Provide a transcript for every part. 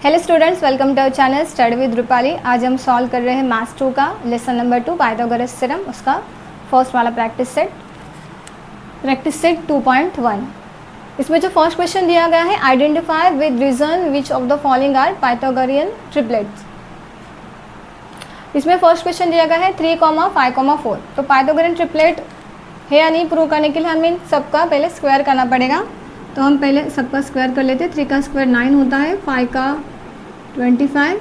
Hello students, welcome to our channel study with Rupali. आज हम solve कर रहे हैं मैथ्स 2 का लेसन नंबर 2 पाइथागोरस थ्योरम, उसका फर्स्ट वाला प्रैक्टिस सेट 2.1। इसमें जो फर्स्ट क्वेश्चन दिया गया है, identify with reason which of the following are Pythagorean triplets. इसमें फर्स्ट क्वेश्चन दिया गया है 3, 5, 4। तो पाइथागोरियन ट्रिपलेट है या नहीं प्रूव करने के लिए हमें सबका पहले स्क्वायर करना पड़ेगा। तो हम पहले सबका स्क्वायर कर लेते हैं। 3 का स्क्वायर 9 होता है, 5 का 25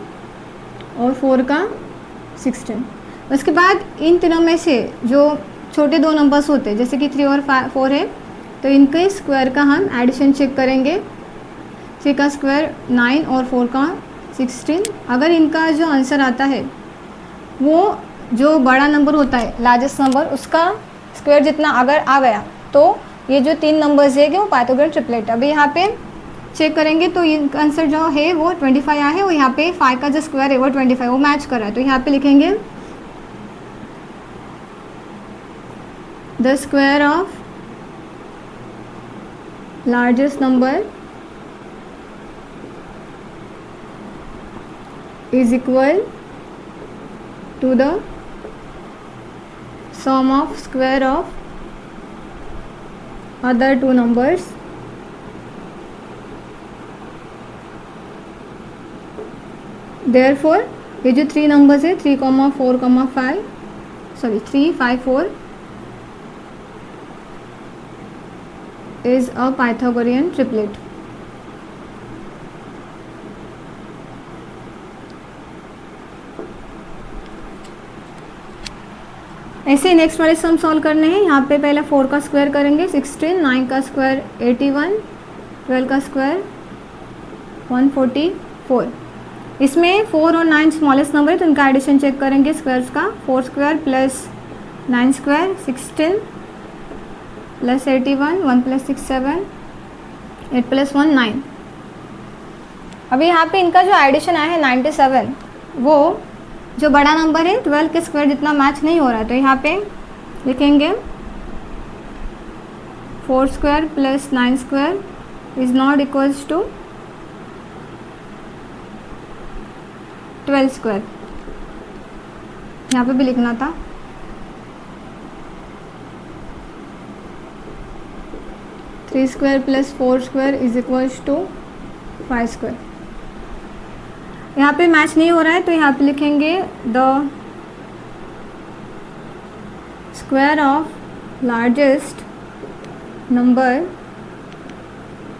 और 4 का 16। उसके बाद इन तीनों में से जो छोटे दो नंबर्स होते हैं, जैसे कि 3 और 4 है, तो इनके स्क्वायर का हम एडिशन चेक करेंगे। 3 का स्क्वायर 9 और 4 का 16। अगर इनका जो आंसर आता है वो जो बड़ा नंबर होता है, लार्जेस्ट नंबर, उसका स्क्वायर जितना अगर आ गया तो ये जो 3 नंबर्स है कि वो पाइथागोरियन ट्रिपलेट। अभी यहाँ पे चेक करेंगे तो इनका आंसर जो है वो 25 आया है, और यहाँ पे 5 का जो स्क्वायर है वो 25 वो मैच कर रहा है। तो यहाँ पे लिखेंगे the square of largest number is equal to the sum of square of other two numbers Therefore, ये जो 3 नंबर्स है 3, 4, 5 3, 5, 4 is a Pythagorean triplet। ऐसे नेक्स्ट वाले सम सॉल्व करने हैं। यहाँ पे पहले 4 का स्क्वायर करेंगे 16, 9 का स्क्वायर 81, 12 का स्क्वायर 144। इसमें 4 और 9 स्मॉलेस्ट नंबर है, तो इनका एडिशन चेक करेंगे स्क्वायर्स का। 4 square plus 9 square 16 plus 81, 1 plus 6 7, 8 plus 1 9। अभी यहाँ पे इनका जो एडिशन आया है 97, वो जो बड़ा नंबर है 12 के स्क्वायर जितना मैच नहीं हो रहा है। तो यहाँ पे लिखेंगे 4 square plus 9 square is not equals to 12 square. यहाँ पे भी लिखना था। Three square plus 4 square is equals to 5 square. यहाँ पे मैच नहीं हो रहा है, तो यहाँ पे लिखेंगे the square of largest number,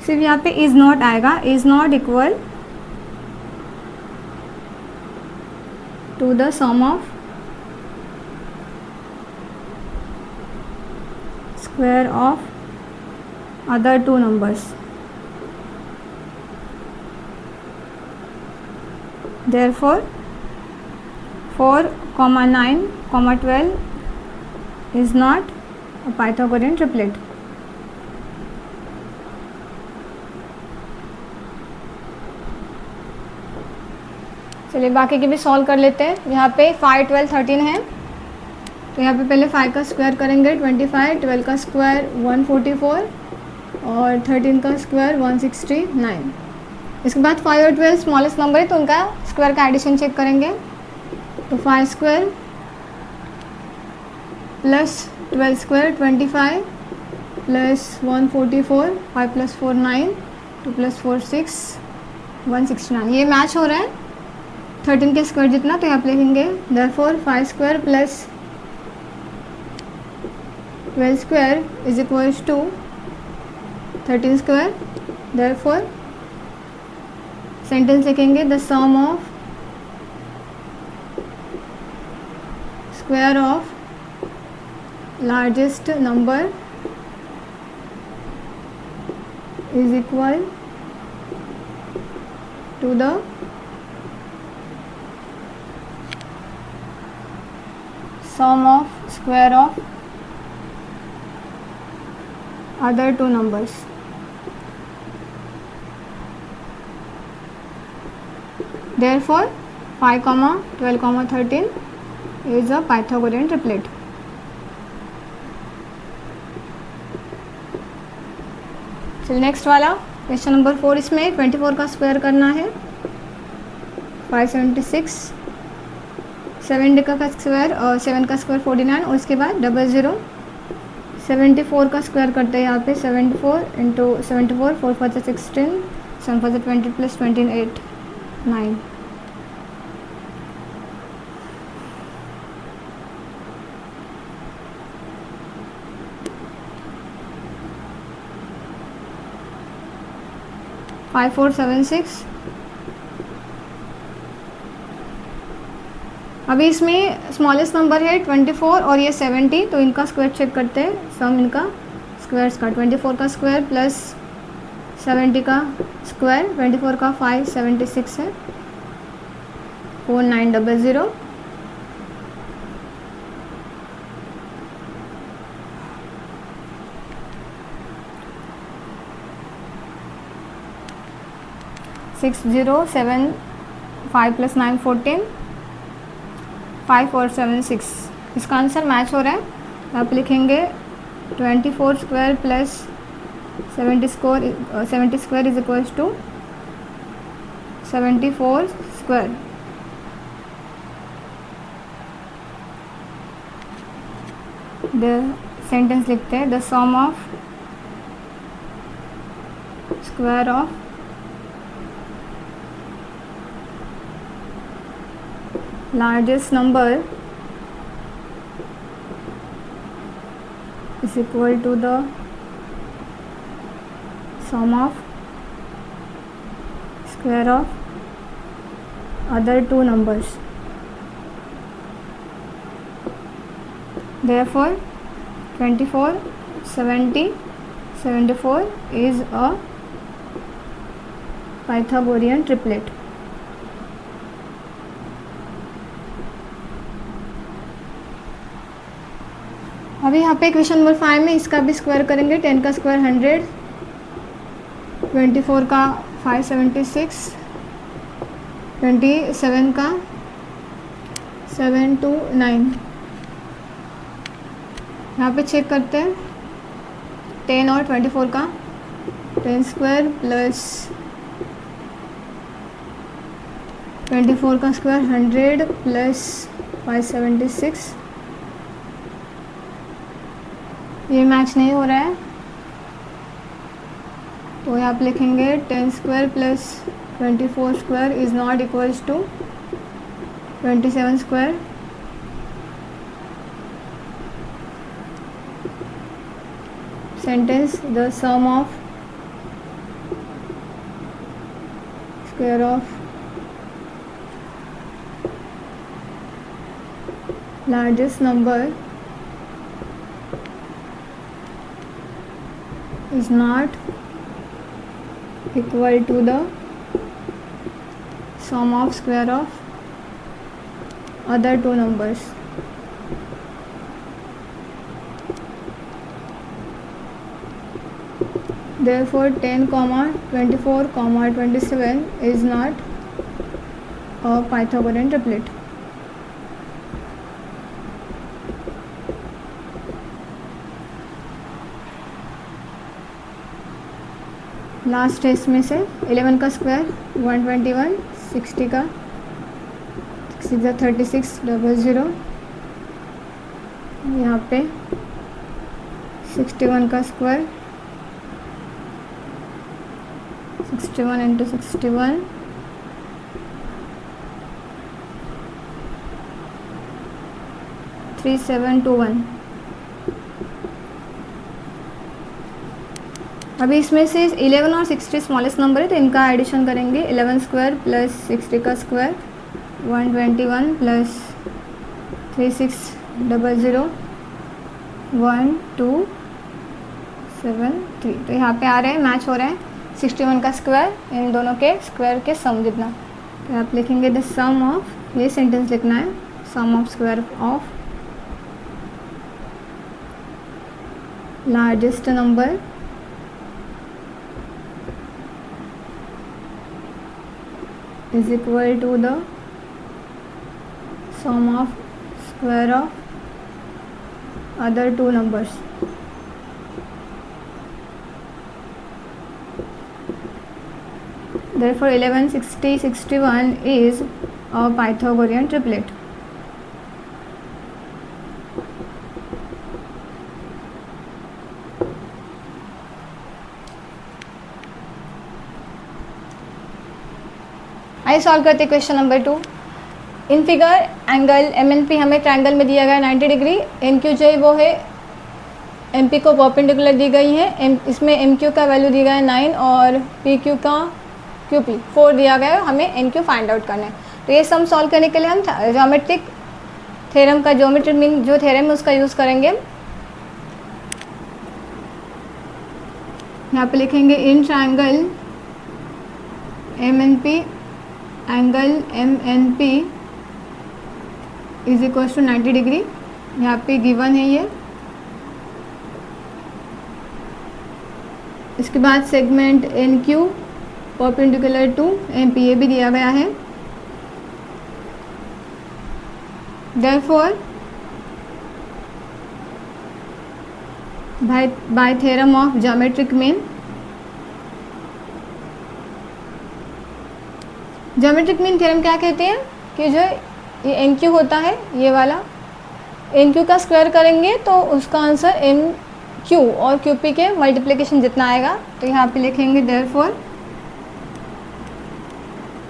सिर्फ यहाँ पे इज नॉट आएगा, is not equal to the sum of square of other two numbers। Therefore 4, 9, 12 is not a Pythagorean triplet। चलिए बाकी के भी सॉल्व कर लेते हैं। यहाँ पे 5, 12, 13 है, तो यहाँ पे पहले 5 का स्क्वायर करेंगे 25, 12 का स्क्वायर 144 और 13 का स्क्वायर 169। इसके बाद 5 और 12 स्मॉलेस्ट नंबर है, तो उनका स्क्वायर का एडिशन चेक करेंगे। तो 5 square plus 12 square 25 plus 144, 5 plus 4 9, 2 plus 4 6, 169। ये मैच हो रहा है 13 के स्क्वायर जितना, तो यहाँ पे लिखेंगे therefore 5 square plus 12 square is equals to 13 square. Therefore sentence लिखेंगे the sum of square of largest number is equal to the sum of square of other two numbers। Therefore 5, 12, 13 is a Pythagorean triplet। चलिए next वाला question number 4। इसमें 24 का square करना है। 576, 7 का square और 7 का स्क्वायर 49 और उसके बाद 00, 74 का स्क्वायर करते हैं यहाँ पे 74 इंटू 74, 4 4 16, 7 4 20 प्लस 28 9। फाइव 4 7 6। अभी इसमें स्मॉलेस्ट नंबर है 24 और ये 70, तो इनका स्क्वायर चेक करते हैं। सम इनका स्क्वायर्स का 24 का स्क्वायर प्लस 70 का स्क्वायर, 24 का 576 है, 4900। सिक्स 0 7 5 प्लस 9 14, 5 और 7 6। इसका आंसर मैच हो रहा है। आप लिखेंगे 24 square plus 70 square is equals to 74 square. The sentence लिखते हैं, the sum of square of largest number is equal to the sum of square of other two numbers. Therefore 24 70 74 is a Pythagorean triplet. अभी यहाँ पे question number 5 में इसका भी square करेंगे। 10 का स्क्वायर 100, 24 का 576, 27 का 729। यहाँ पे चेक करते हैं 10 और 24 का 10 स्क्वायर प्लस 24 का स्क्वायर 100 प्लस 576। ये मैच नहीं हो रहा है, तो यहाँ पे लिखेंगे 10 square plus 24 square is not equals to 27 square. Sentence, the sum of square of largest number is not equal to the sum of square of other two numbers. Therefore 10, 24, 27 is not a Pythagorean triplet. Last है इसमें से 11 का square 121, 60 का 6 36 00, यहाँ पे 61 का square 61 into 61, 3721। अभी इसमें से 11 और 60 स्मॉलेस्ट नंबर है, तो इनका एडिशन करेंगे। 11 स्क्वायर प्लस 60 का स्क्वायर 121 प्लस 3600 1273। तो यहाँ पे आ रहे हैं, मैच हो रहे हैं 61 का स्क्वायर इन दोनों के स्क्वायर के सम जितना। तो आप लिखेंगे द सम ऑफ, ये सेंटेंस लिखना है, sum of square of largest number is equal to the sum of square of other two numbers. Therefore 11, 60, 61 is a Pythagorean triplet. आइए सॉल्व करते question number 2। In figure angle M N P हमें triangle में दिया गया 90 degree. M Q जो है वो है एम पी को परपेंडिकुलर दी गई है। इसमें एम क्यू का वैल्यू दिया गया है 9 और पी क्यू का क्यू पी 4 दिया गया है। हमें एन क्यू फाइंड आउट करना है। तो ये सम सॉल्व करने के लिए हम ज्योमेट्रिक थ्योरम का ज्योमेट्रिक मीन जो थ्योरम है उसका यूज़ करेंगे। यहाँ पे लिखेंगे in triangle M N P angle M N P is equal to 90 degree. यहाँ पे गिवन है ये। इसके बाद segment N Q perpendicular to M P ये भी दिया गया है। Therefore by theorem of geometric mean, geometric mean theorem क्या कहते हैं कि जो ये एन क्यू होता है ये वाला एन क्यू का स्क्वायर करेंगे तो उसका आंसर एम क्यू और क्यू पी के मल्टीप्लिकेशन जितना आएगा। तो यहाँ पे लिखेंगे therefore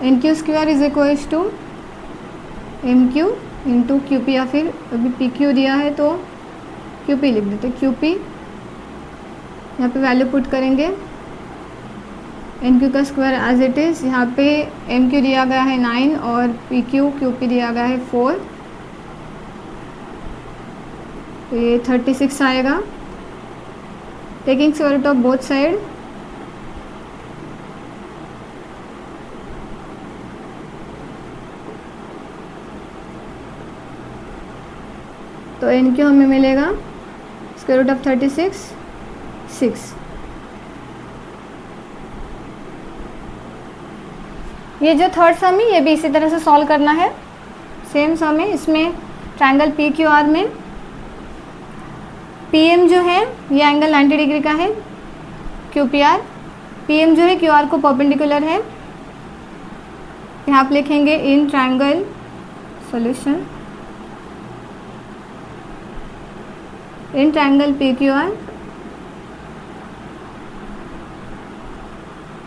N Q square is equal to M Q into Q P, या फिर अभी पी क्यू दिया है तो क्यू पी लिख देते। क्यू पी यहाँ पे वैल्यू पुट करेंगे एन क्यू का स्क्वायर एज इट इज़। यहाँ पे एम क्यू दिया गया है 9 और पी क्यू क्यू पी दिया गया है 4, तो ये 36 आएगा। Taking square root of both side, तो एन क्यू हमें मिलेगा स्क्वायर रूट ऑफ 36 6। ये जो थर्ड सम है ये भी इसी तरह से सॉल्व करना है। सेम सम है। इसमें ट्रायंगल पी क्यू आर में पी एम जो है ये एंगल 90 डिग्री का है। Q P R P M जो है क्यू आर को परपेंडिकुलर है। यहाँ पे लिखेंगे in triangle solution in triangle P Q R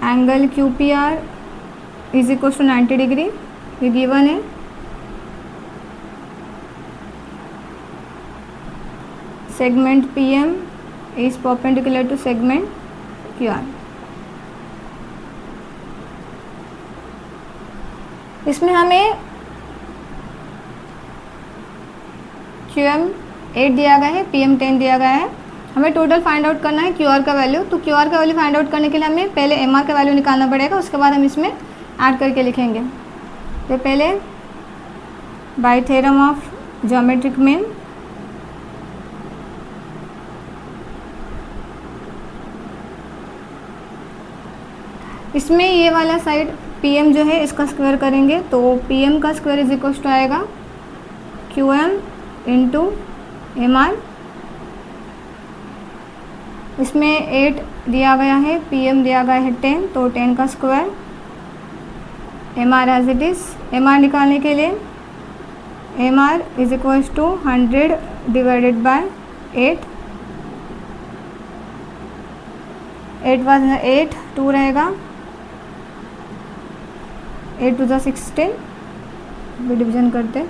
angle Q P R is equal to 90 degree, ये गिवन है। Segment P M is perpendicular to segment Q R. इसमें हमें क्यू एम 8 दिया गया है, पी एम 10 दिया गया है। हमें टोटल फाइंड आउट करना है क्यू आर का वैल्यू। तो क्यू आर का वैल्यू फाइंड आउट करने के लिए हमें पहले एम आर का वैल्यू निकालना पड़ेगा, उसके बाद हम इसमें ऐड करके लिखेंगे। तो पहले bye theorem of geometric mean इसमें ये वाला साइड पी एम जो है इसका स्क्वायर करेंगे, तो पी एम का स्क्वायर इज इक्वल टू आएगा Q M into M R. इसमें 8 दिया गया है, पी एम दिया गया है 10, तो 10 का square M R as it is. M R निकालने के लिए M R is equal to 100 divided by 8। 8 2 रहेगा, 8 2 16 भी डिवीजन करते।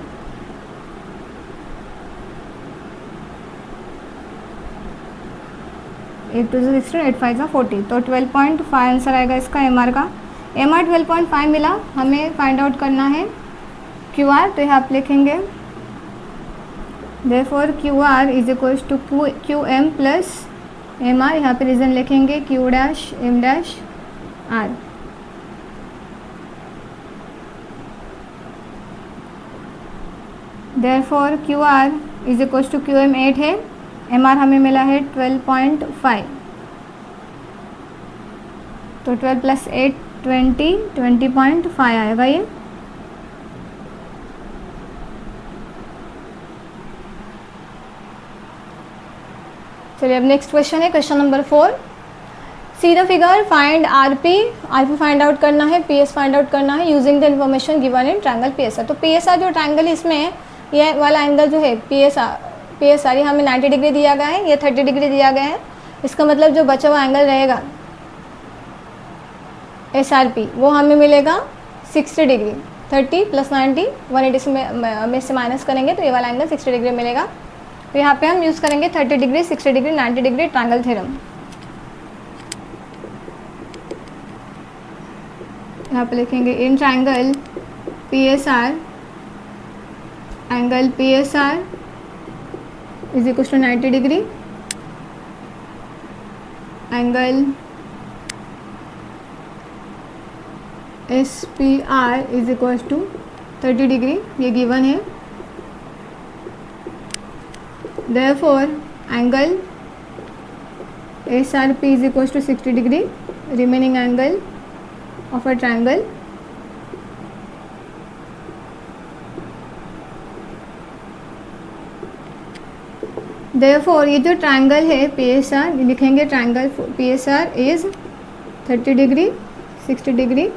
एट 2 16 8 5 40, तो 12.5 आंसर आएगा इसका एम आर का। एम आर 12.5 मिला, हमें फाइंड आउट करना है क्यू आर। तो यहाँ आप लिखेंगे therefore Q R is equal to Q M plus M R. यहाँ पे रीजन लिखेंगे Q dash M dash R. Therefore Q R is equal to Q M 8 है, एम आर हमें मिला है 12.5, तो 12 प्लस 8 20.5 आएगा ये। चलिए अब नेक्स्ट क्वेश्चन है question number 4। See the figure, find RP find out करना है, पीएस फाइंड आउट करना है using the information given in triangle PSR. तो पीएसआर जो ट्रायंगल इसमें है, ये वाला एंगल जो है पीएसआर ये हमें 90 डिग्री दिया गया है, ये 30 डिग्री दिया गया है। इसका मतलब जो बचा हुआ एंगल रहेगा एसआरपी वो हमें मिलेगा 60 डिग्री। 30 + 90 180 में से माइनस करेंगे तो ये वाला एंगल 60 डिग्री मिलेगा। तो यहाँ पे हम यूज़ करेंगे 30 degree, 60 degree, 90 degree triangle theorem. यहाँ पे लिखेंगे in triangle PSR, angle PSR is equal to 90 degree, angle SPR is equal to 30 degree, ये गिवन है। Therefore angle SRP is equals to 60 degree, remaining angle of a triangle therefore ये जो triangle है PSR लिखेंगे, triangle PSR is 30 degree, 60 degree,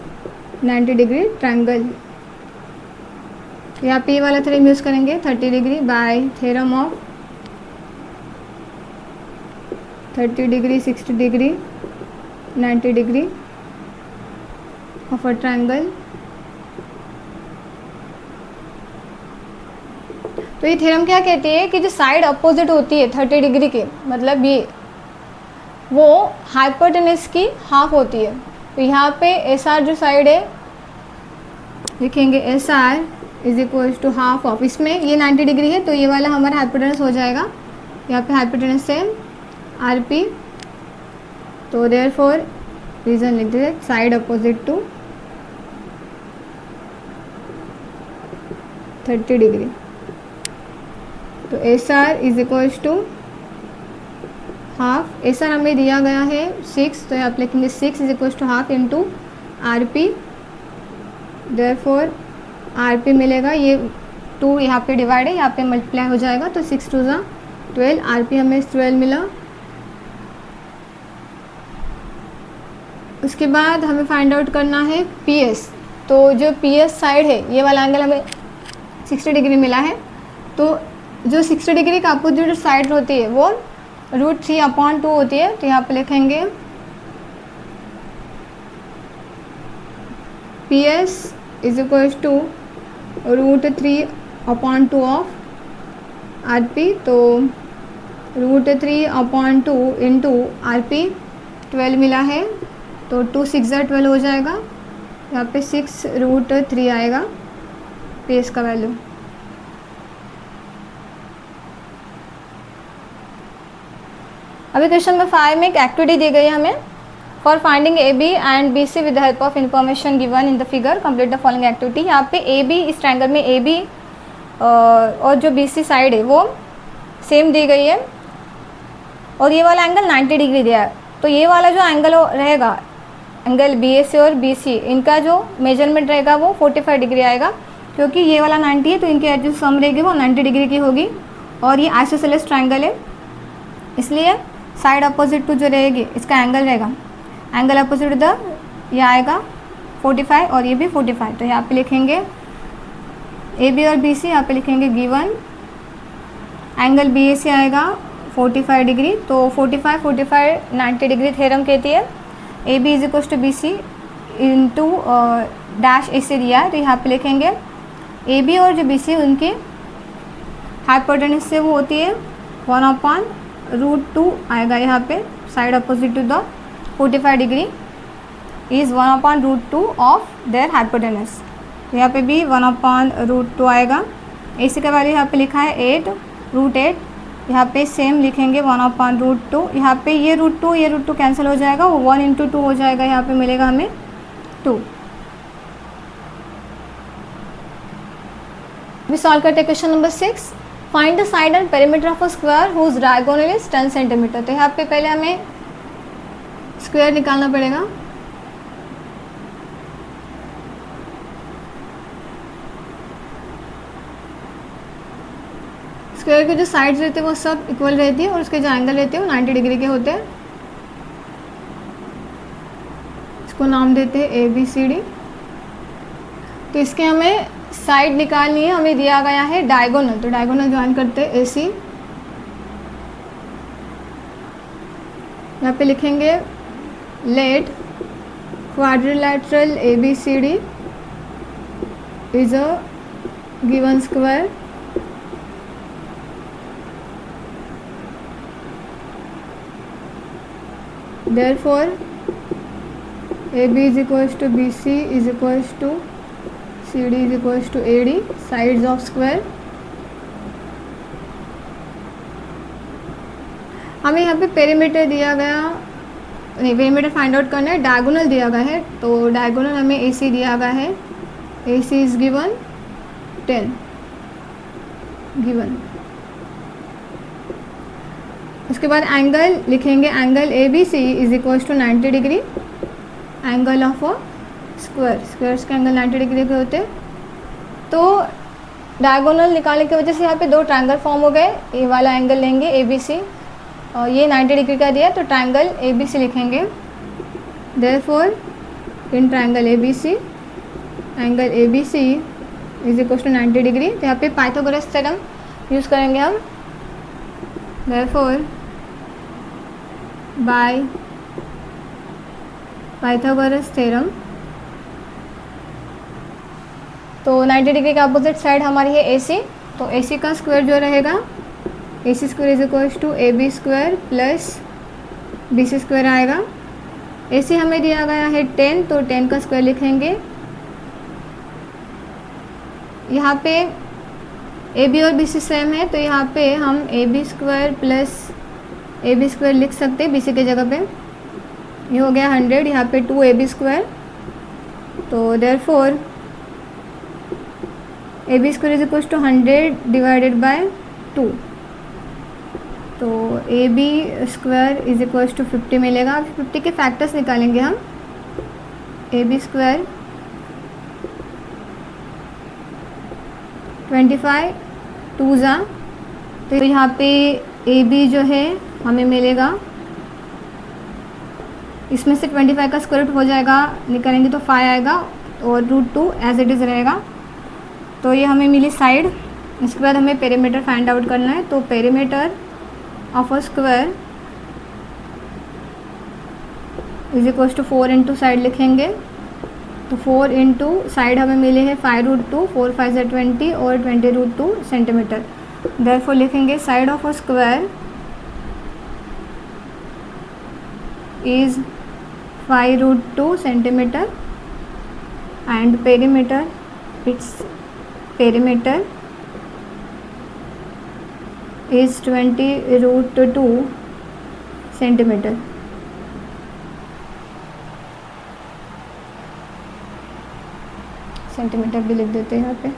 90 degree triangle. यहाँ P वाला theorem use करेंगे 30 degree by theorem of 30 degree, 60 degree, 90 degree of a triangle. तो ये theorem क्या कहती है कि जो साइड अपोजिट होती है 30 डिग्री के, मतलब ये वो हाइपोटेनस की हाफ होती है। तो यहाँ पे SR जो साइड है लिखेंगे SR is equal to half of, इसमें ये 90 डिग्री है तो ये वाला हमारा हाइपोटेनस हो जाएगा। यहाँ पे हाइपोटेनस से RP, तो देयरफॉर रीजन लिख दीजिए साइड अपोजिट टू 30 डिग्री। तो SR is equal to half, SR हमें दिया गया है 6, तो यहाँ पे लिखेंगे 6 is equal to half into RP। Therefore RP मिलेगा, ये 2 यहाँ पे डिवाइड है, यहाँ पे मल्टीप्लाई हो जाएगा तो 6 2 ज़ा 12, RP हमें 12 मिला। उसके बाद हमें फाइंड आउट करना है PS। तो जो PS साइड है ये वाला एंगल हमें 60 डिग्री मिला है, तो जो 60 डिग्री का अपोजिट साइड होती है वो √3/2 होती है। तो यहाँ पे लिखेंगे PS is equal to √3/2 of RP। तो √3/2 इंटू RP 12 मिला है, तो 2 6 12 हो जाएगा। यहाँ पे 6√3 आएगा PS का वैल्यू। अभी क्वेश्चन नंबर 5 में एक एक्टिविटी दी गई है हमें, for finding AB and BC with the help of information given in the figure complete the following activity. यहाँ पे AB, इस ट्रायंगल में AB और जो BC साइड है वो सेम दी गई है और ये वाला एंगल 90 डिग्री दिया है। तो ये वाला जो एंगल रहेगा, एंगल BAC और BC, इनका जो मेजरमेंट रहेगा वो 45 डिग्री आएगा, क्योंकि ये वाला 90 है तो इनकी जो सम रहेगी वो 90 डिग्री की होगी। और ये आइसोसेलेस ट्रायंगल है, इसलिए साइड अपोजिट टू जो रहेगी इसका एंगल रहेगा, एंगल अपोजिट द ये आएगा 45 और ये भी 45। तो यहाँ पे लिखेंगे AB और BC, यहाँ पे लिखेंगे गिवन एंगल BAC आएगा 45 डिग्री। तो 45 45 90 डिग्री थ्योरम कहती है AB is equal to BC into dash AC दिया है। तो यहाँ पे लिखेंगे AB और जो BC उनकी हाइपोटेनस से वो होती है 1/√2 आएगा। यहाँ पे side opposite to the 45 degree is 1/√2 of their hypotenuse. तो यहाँ पे भी 1/√2 आएगा। AC का वैल्यू यहाँ पे लिखा है 8√8, यहाँ पे सेम लिखेंगे 1/√2। यहाँ पे ये √2 कैंसिल हो जाएगा, वो 1 × 2 हो जाएगा, यहाँ पे मिलेगा हमें 2। we सॉल्व करते हैं question number 6। Find the side and perimeter of a square whose diagonal is 10 centimetre. तो यहाँ पे पहले हमें स्क्वायर निकालना पड़ेगा। स्क्वायर के जो साइड्स रहते हैं वो सब इक्वल रहती है और उसके जो एंगल रहते हैं वो 90 डिग्री के होते हैं। इसको नाम देते हैं ABCD। तो इसके हमें साइड निकालनी है, हमें दिया गया है डायगोनल, तो डायगोनल ज्वाइन करते हैं AC। यहाँ पे लिखेंगे let quadrilateral ABCD is a given square therefore AB is equals to BC is equals to CD is equals to AD, sides of square। हमें यहाँ पे पेरीमीटर दिया गया नहीं, पेरीमीटर फाइंड आउट करना है, डायगोनल दिया गया है, तो डायगोनल हमें AC दिया गया है, AC इज गिवन 10 गिवन। उसके बाद एंगल लिखेंगे, angle ABC is equals to 90 degree, angle of a square, squares के एंगल 90 डिग्री के होते हैं। तो डायगोनल निकालने की वजह से यहाँ पे दो ट्रायंगल फॉर्म हो गए, ये वाला एंगल लेंगे ABC और ये 90 डिग्री का दिया, तो ट्रायंगल ABC लिखेंगे। Therefore in triangle ABC angle ABC is equals to 90 degree. तो यहाँ पे पाइथागोरस थ्योरम यूज़ करेंगे हम। देयरफॉर बाय पाइथागोरस थ्योरम, तो 90 डिग्री का अपोजिट साइड हमारी है AC, तो AC का स्क्वायर जो रहेगा AC square is equals to AB square plus BC square आएगा। AC हमें दिया गया है 10, तो 10 का स्क्वायर लिखेंगे। यहाँ पे AB और BC सेम है, तो यहाँ पे हम AB square plus AB square लिख सकते हैं BC के जगह पे। ये हो गया 100, यहाँ पे 2AB स्क्वायर, तो therefore AB square is equals to 100 divided by 2, तो AB square is equals to 50 मिलेगा। अब 50 के फैक्टर्स निकालेंगे हम। AB स्क्वायर 25 2 जा, तो यहाँ पे AB जो है हमें मिलेगा, इसमें से 25 का स्क्वायर रूट हो जाएगा, निकालेंगे तो 5 आएगा और √2 एज इट इज़ रहेगा। तो ये हमें मिली साइड। इसके बाद हमें पेरीमीटर फाइंड आउट करना है, तो perimeter of a square is equals to 4 into side लिखेंगे, तो 4 इंटू साइड हमें मिले हैं 5√2, 4 5 से 20 और 20√2 सेंटीमीटर। देयरफॉर लिखेंगे side of a square is 5√2 centimetre and perimeter is 20√2 centimetre. Centimetre भी लिख देते हैं यहाँ पे।